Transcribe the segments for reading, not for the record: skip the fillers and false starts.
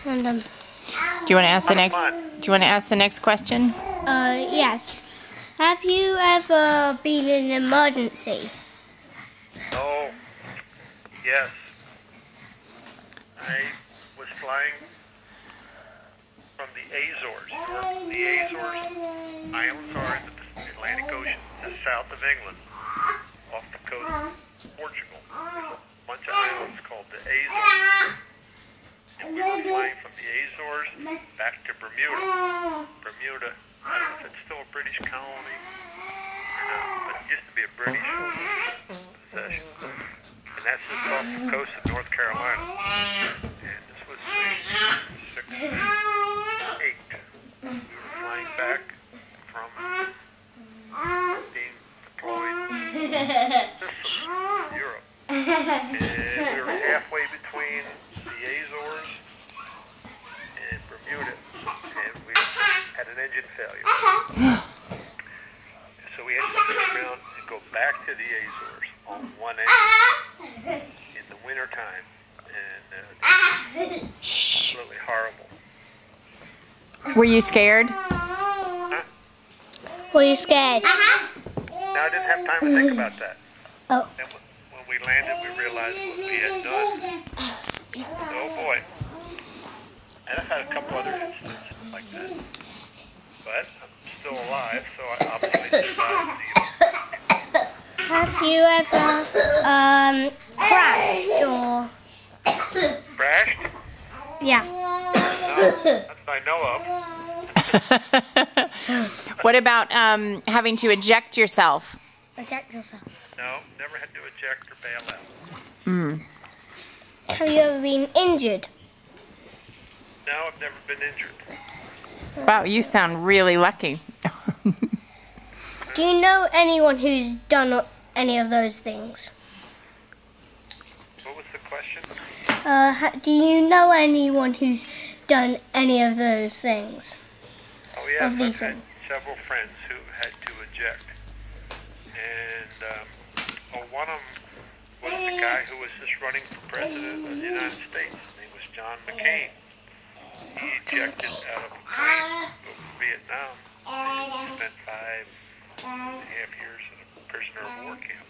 And Do you want to ask the next? Do you want to ask the next question? yes. Have you ever been in an emergency? Oh, yes. I was flying from the Azores. The Azores Islands are in the Atlantic Ocean, the south of England, off the coast of Portugal. There's a bunch of islands called the Azores. And we were flying from the Azores back to Bermuda. Bermuda, I don't know if it's still a British colony or not, but it used to be a British possession. And that's just off the coast of North Carolina. And this was 68. We were flying back from being deployed to Europe. And we were halfway between the Azores and Bermuda, and we had an engine failure. So we had to turn around and go back to the Azores on one engine in the winter time, and it was absolutely horrible. Were you scared? Huh? Were you scared? No, I didn't have time to think about that. Oh. And when we landed, we realized what we had done. Oh boy. And I've had a couple other incidents like that. But I'm still alive, so I obviously survived the Have you ever crashed or? crashed? Yeah. No, that's what I know of. What about having to eject yourself? Eject yourself. No, never had to eject or bail out. Have you ever been injured? No, I've never been injured. Wow, you sound really lucky. Do you know anyone who's done any of those things? What was the question? Do you know anyone who's done any of those things? Oh yes, Of I've these had things. several friends who had to eject. And one of them was the guy who was just running for president of the United States. His name was John McCain. He ejected out of a plane over Vietnam. He spent 5.5 years in a prisoner of war camp.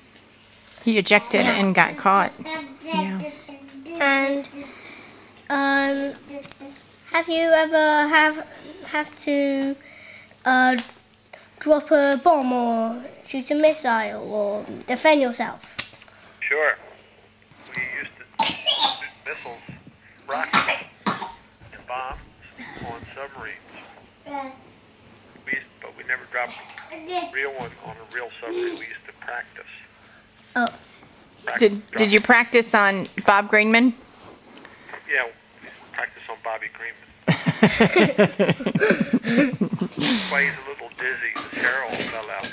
He ejected and got caught. Yeah. And have you ever have to drop a bomb or shoot a missile or defend yourself? Sure. We used to shoot missiles, rockets, and bombs on submarines. But we never dropped a real one on a real submarine. We used to practice. Oh. Did you practice on Bob Greenman? Yeah, we used to practice on Bobby Greenman. That's why he's a little dizzy. His hair all fell out.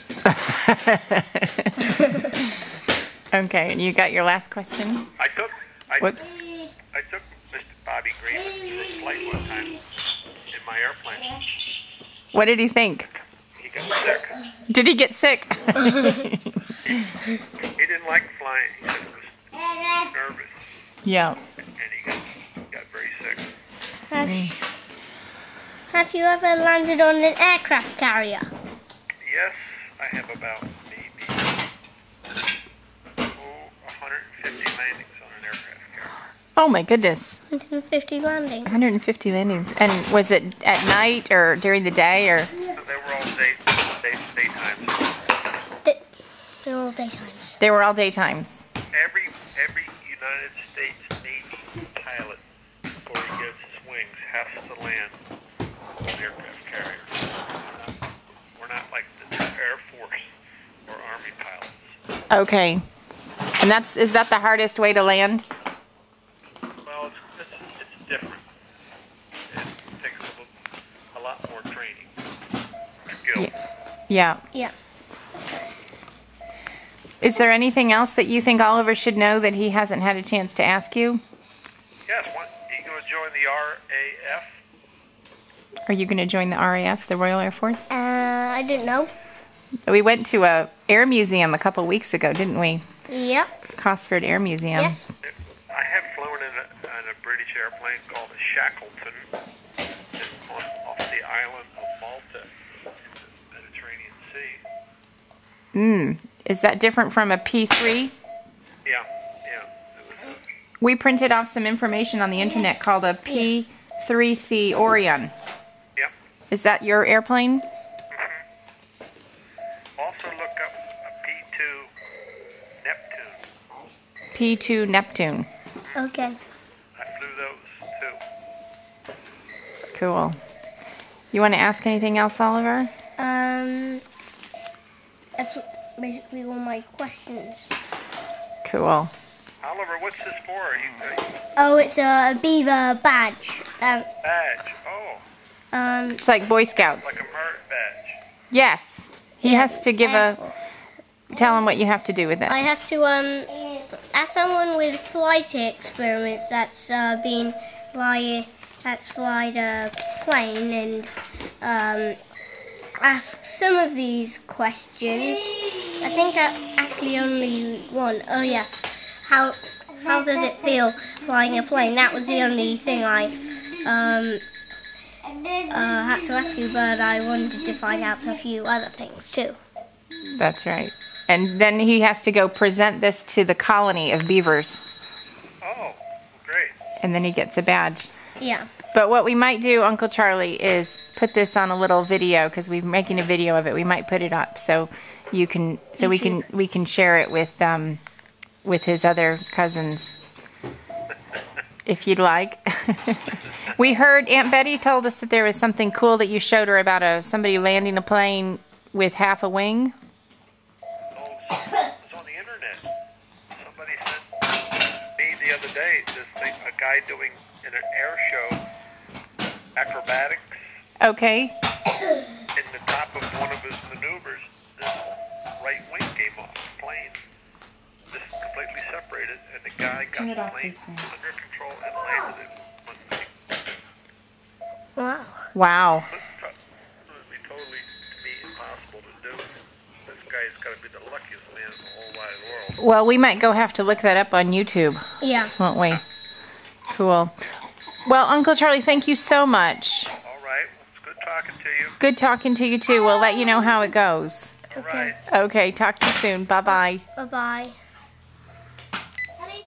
Okay, and you got your last question? I took Whoops. Mr. Bobby Greenman for a flight one time in my airplane. What did he think? He got sick. Did he get sick? He didn't like flying. He said he was nervous, Yeah. and he got very sick. Have you ever landed on an aircraft carrier? Yes, I have about maybe 150 landings on an aircraft carrier. Oh my goodness. 150 landings. 150 landings. And was it at night or during the day or? So they were all daytimes. They're all daytimes. They were all daytimes. Every United States Navy pilot, before he gets his wings, has to land on an aircraft carrier. We're not like the Air Force or Army pilots. Okay. And is that the hardest way to land? Well, it's different. It takes a lot more training, skill. Yeah. Yeah. Is there anything else that you think Oliver should know that he hasn't had a chance to ask you? Yes, are you going to join the RAF? Are you going to join the RAF, the Royal Air Force? I didn't know. We went to a air museum a couple weeks ago, didn't we? Yep. Cosford Air Museum. Yes. I have flown in a British British airplane called a Shackleton off the island of Malta in the Mediterranean Sea. Is that different from a P3? Yeah. It was We printed off some information on the internet called a P3C Orion. yep. Is that your airplane? Also look up a P2 Neptune. P2 Neptune. Okay. I flew those too. Cool. You want to ask anything else, Oliver? That's basically all my questions. Cool. Oliver, what's this for? Are you Oh, it's a beaver badge. badge? Oh, It's like Boy Scouts. like a merit badge. Yes. He has to give tell him what you have to do with it. I have to as someone with flight experience that's flied a plane and ask some of these questions. I think actually only one. Oh yes, how does it feel flying a plane? That was the only thing I had to ask you, but I wanted to find out a few other things too. That's right. And then he has to go present this to the colony of beavers. Oh, great. And then he gets a badge. Yeah. But what we might do, Uncle Charlie, is put this on a little video because we're making a video of it. We might put it up so you can, so we can share it with his other cousins, if you'd like. We heard Aunt Betty told us that there was something cool that you showed her about somebody landing a plane with half a wing. Oh, it was on the internet. Somebody sent me the other day this thing, a guy doing in an air show acrobatics. Okay. In the top of one of his maneuvers, this right wing came off the plane. Just completely separated, and the guy got the plane under control and landed it one thing. Wow. Wow. It would be totally, to me, impossible to do. This guy's got to be the luckiest man in the whole wide world. Well, we might have to look that up on YouTube, Yeah. won't we? Cool. Well, Uncle Charlie, thank you so much. All right. Well, it's good talking to you. Good talking to you, too. We'll let you know how it goes. All right. Okay, talk to you soon. Bye-bye. Bye bye.